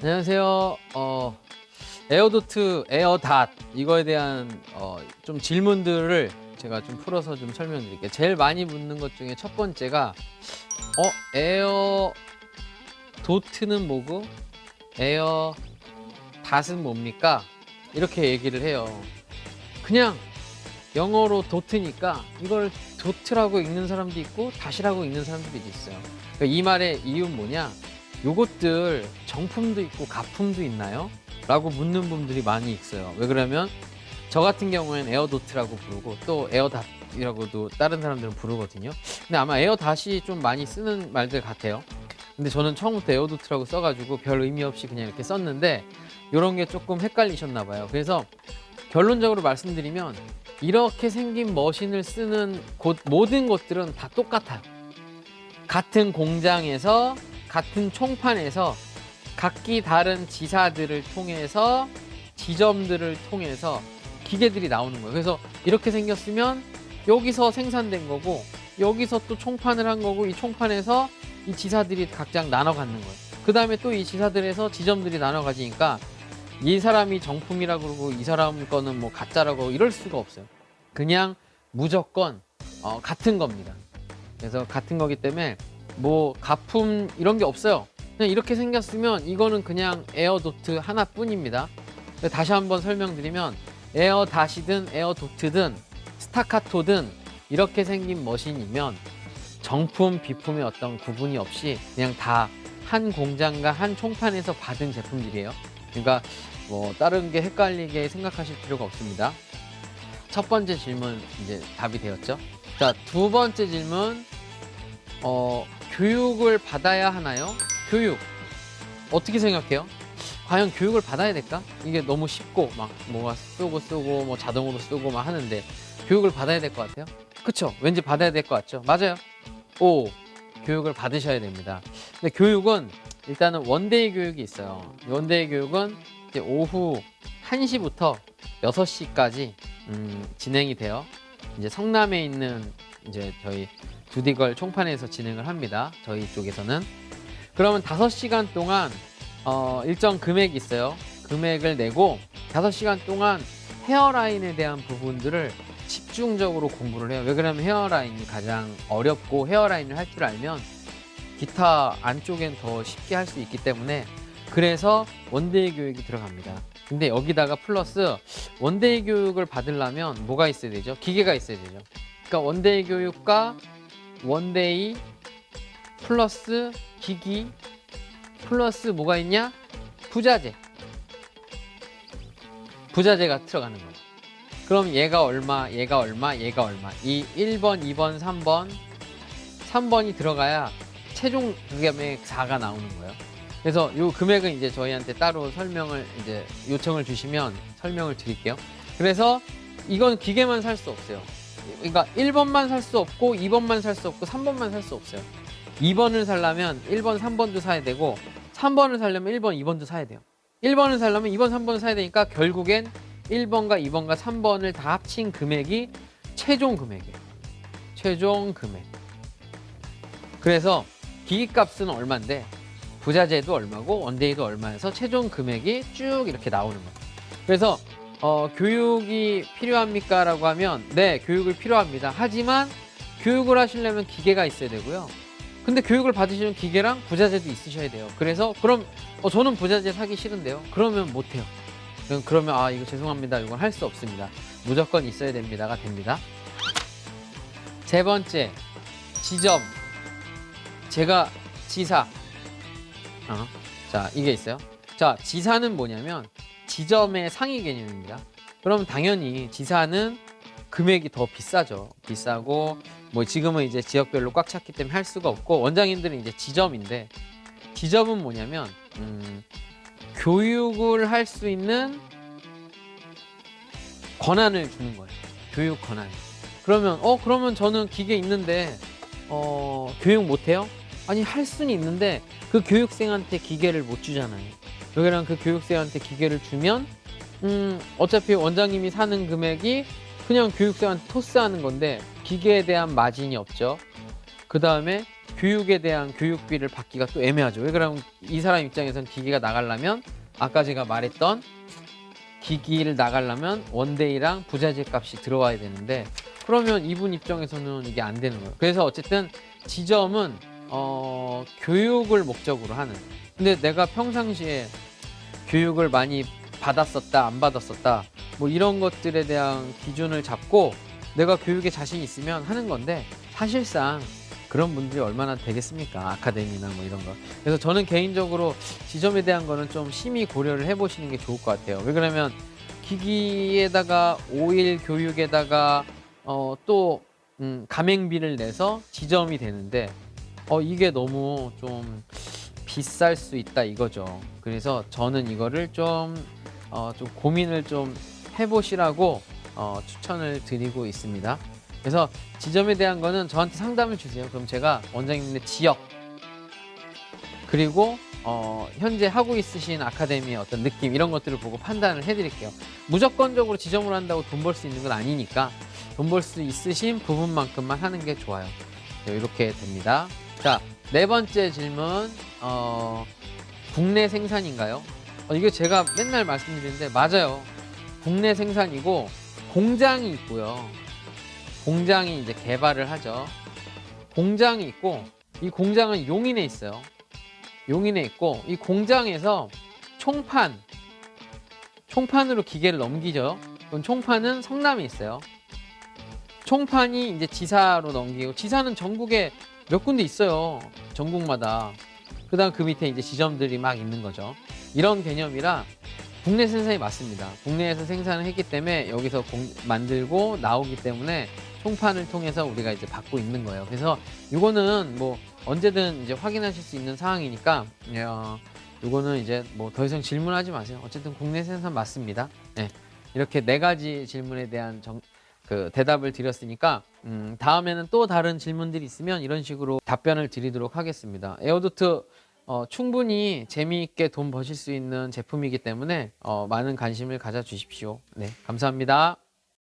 안녕하세요. 에어도트, 에어닷 이거에 대한 좀 질문들을 제가 좀 풀어서 좀 설명드릴게요. 제일 많이 묻는 것 중에 첫 번째가 에어도트는 뭐고 에어닷은 뭡니까? 이렇게 얘기를 해요. 그냥 영어로 도트니까 이걸 도트라고 읽는 사람도 있고 닷이라고 읽는 사람들도 있어요. 그러니까 이 말의 이유는 뭐냐? 요것들 정품도 있고 가품도 있나요? 라고 묻는 분들이 많이 있어요. 왜 그러면 저 같은 경우에는 에어도트라고 부르고 또 에어닷이라고도 다른 사람들은 부르거든요. 근데 아마 에어닷이 좀 많이 쓰는 말들 같아요. 근데 저는 처음부터 에어도트라고 써가지고 별 의미 없이 그냥 이렇게 썼는데 이런 게 조금 헷갈리셨나 봐요. 그래서 결론적으로 말씀드리면 이렇게 생긴 머신을 쓰는 모든 것들은 다 똑같아요. 같은 공장에서 같은 총판에서 각기 다른 지사들을 통해서 지점들을 통해서 기계들이 나오는 거예요. 그래서 이렇게 생겼으면 여기서 생산된 거고 여기서 또 총판을 한 거고 이 총판에서 이 지사들이 각각 나눠 갖는 거예요. 그 다음에 또 이 지사들에서 지점들이 나눠 가지니까 이 사람이 정품이라고 그러고 이 사람 거는 뭐 가짜라고 이럴 수가 없어요. 그냥 무조건 같은 겁니다. 그래서 같은 거기 때문에 뭐 가품 이런 게 없어요. 그냥 이렇게 생겼으면 이거는 그냥 에어도트 하나뿐입니다. 다시 한번 설명드리면 에어닷이든 에어도트든 스타카토든 이렇게 생긴 머신이면 정품 비품의 어떤 구분이 없이 그냥 다 한 공장과 한 총판에서 받은 제품들이에요. 그러니까 뭐 다른 게 헷갈리게 생각하실 필요가 없습니다. 첫 번째 질문 이제 답이 되었죠. 자, 두 번째 질문 교육을 받아야 하나요? 교육 어떻게 생각해요? 과연 교육을 받아야 될까? 이게 너무 쉽고 막 뭐가 쓰고 뭐 자동으로 쓰고 막 하는데 교육을 받아야 될 것 같아요? 그쵸? 왠지 받아야 될 것 같죠? 맞아요. 오, 교육을 받으셔야 됩니다. 근데 교육은 일단은 원데이 교육이 있어요. 원데이 교육은 이제 오후 1시부터 6시까지 진행이 돼요. 이제 성남에 있는 이제 저희 두디걸 총판에서 진행을 합니다. 저희 쪽에서는. 그러면 5시간 동안 일정 금액이 있어요. 금액을 내고 5시간 동안 헤어라인에 대한 부분들을 집중적으로 공부를 해요. 왜 그러냐면 헤어라인이 가장 어렵고 헤어라인을 할 줄 알면 기타 안쪽엔 더 쉽게 할 수 있기 때문에 그래서 원데이 교육이 들어갑니다. 근데 여기다가 플러스 원데이 교육을 받으려면 뭐가 있어야 되죠? 기계가 있어야 되죠. 그러니까 원데이 교육과 원데이 플러스 기기 플러스 뭐가 있냐? 부자재가 들어가는 거예요. 그럼 얘가 얼마, 얘가 얼마, 얘가 얼마. 이 1번, 2번, 3번이 들어가야 최종 금액 4가 나오는 거예요. 그래서 이 금액은 이제 저희한테 따로 설명을 이제 요청을 주시면 설명을 드릴게요. 그래서 이건 기계만 살 수 없어요. 그러니까 1번만 살 수 없고 2번만 살 수 없고 3번만 살 수 없어요. 2번을 사려면 1번, 3번도 사야 되고 3번을 사려면 1번, 2번도 사야 돼요. 1번을 사려면 2번, 3번을 사야 되니까 결국엔 1번과 2번과 3번을 다 합친 금액이 최종 금액이에요. 최종 금액. 그래서 기기값은 얼마인데 부자재도 얼마고 원데이도 얼마여서 최종 금액이 쭉 이렇게 나오는 거예요. 그래서 교육이 필요합니까? 라고 하면 네, 교육을 필요합니다. 하지만 교육을 하시려면 기계가 있어야 되고요. 근데 교육을 받으시는 기계랑 부자재도 있으셔야 돼요. 그래서 그럼 저는 부자재 사기 싫은데요. 그러면 못해요. 그러면 이거 죄송합니다. 이건 할 수 없습니다. 무조건 있어야 됩니다가 됩니다. 세 번째, 지점. 제가 지사. 자, 이게 있어요. 자, 지사는 뭐냐면 지점의 상위 개념입니다. 그럼 당연히 지사는 금액이 더 비싸죠. 비싸고 뭐 지금은 이제 지역별로 꽉 찼기 때문에 할 수가 없고 원장님들은 이제 지점인데 지점은 뭐냐면 교육을 할 수 있는 권한을 주는 거예요. 교육 권한. 그러면 저는 기계 있는데 교육 못 해요? 아니 할 수는 있는데 그 교육생한테 기계를 못 주잖아요. 여기랑 그 교육생한테 기계를 주면 어차피 원장님이 사는 금액이 그냥 교육생한테 토스하는 건데 기계에 대한 마진이 없죠. 그 다음에 교육에 대한 교육비를 받기가 또 애매하죠. 왜 그러면 이 사람 입장에서는 기기가 나가려면 아까 제가 말했던 기기를 나가려면 원데이랑 부자재 값이 들어와야 되는데 그러면 이분 입장에서는 이게 안 되는 거예요. 그래서 어쨌든 지점은 교육을 목적으로 하는. 근데 내가 평상시에 교육을 많이 받았었다, 안 받았었다, 뭐 이런 것들에 대한 기준을 잡고 내가 교육에 자신 있으면 하는 건데 사실상 그런 분들이 얼마나 되겠습니까? 아카데미나 뭐 이런 거. 그래서 저는 개인적으로 지점에 대한 거는 좀 심히 고려를 해보시는 게 좋을 것 같아요. 왜 그러면 기기에다가 5일 교육에다가 또 가맹비를 내서 지점이 되는데 이게 너무 좀 비쌀 수 있다 이거죠. 그래서 저는 이거를 좀 고민을 좀 해보시라고 추천을 드리고 있습니다. 그래서 지점에 대한 거는 저한테 상담을 주세요. 그럼 제가 원장님의 지역 그리고 현재 하고 있으신 아카데미의 어떤 느낌 이런 것들을 보고 판단을 해드릴게요. 무조건적으로 지점으로 한다고 돈 벌 수 있는 건 아니니까 돈 벌 수 있으신 부분만큼만 하는 게 좋아요. 이렇게 됩니다. 자, 네 번째 질문. 국내 생산인가요? 이게 제가 맨날 말씀드리는데 맞아요. 국내 생산이고 공장이 있고요. 공장이 이제 개발을 하죠. 공장이 있고 이 공장은 용인에 있어요. 용인에 있고 이 공장에서 총판으로 기계를 넘기죠. 그럼 총판은 성남에 있어요. 총판이 이제 지사로 넘기고 지사는 전국에 몇 군데 있어요. 전국마다. 그다음 그 밑에 이제 지점들이 막 있는 거죠. 이런 개념이라 국내 생산이 맞습니다. 국내에서 생산을 했기 때문에 여기서 만들고 나오기 때문에 총판을 통해서 우리가 이제 받고 있는 거예요. 그래서 이거는 뭐 언제든 이제 확인하실 수 있는 상황이니까 이거는 이제 뭐 더 이상 질문하지 마세요. 어쨌든 국내 생산 맞습니다. 네. 이렇게 네 가지 질문에 대한 대답을 드렸으니까 다음에는 또 다른 질문들이 있으면 이런 식으로 답변을 드리도록 하겠습니다. 에어도트 충분히 재미있게 돈 버실 수 있는 제품이기 때문에 많은 관심을 가져주십시오. 네, 감사합니다.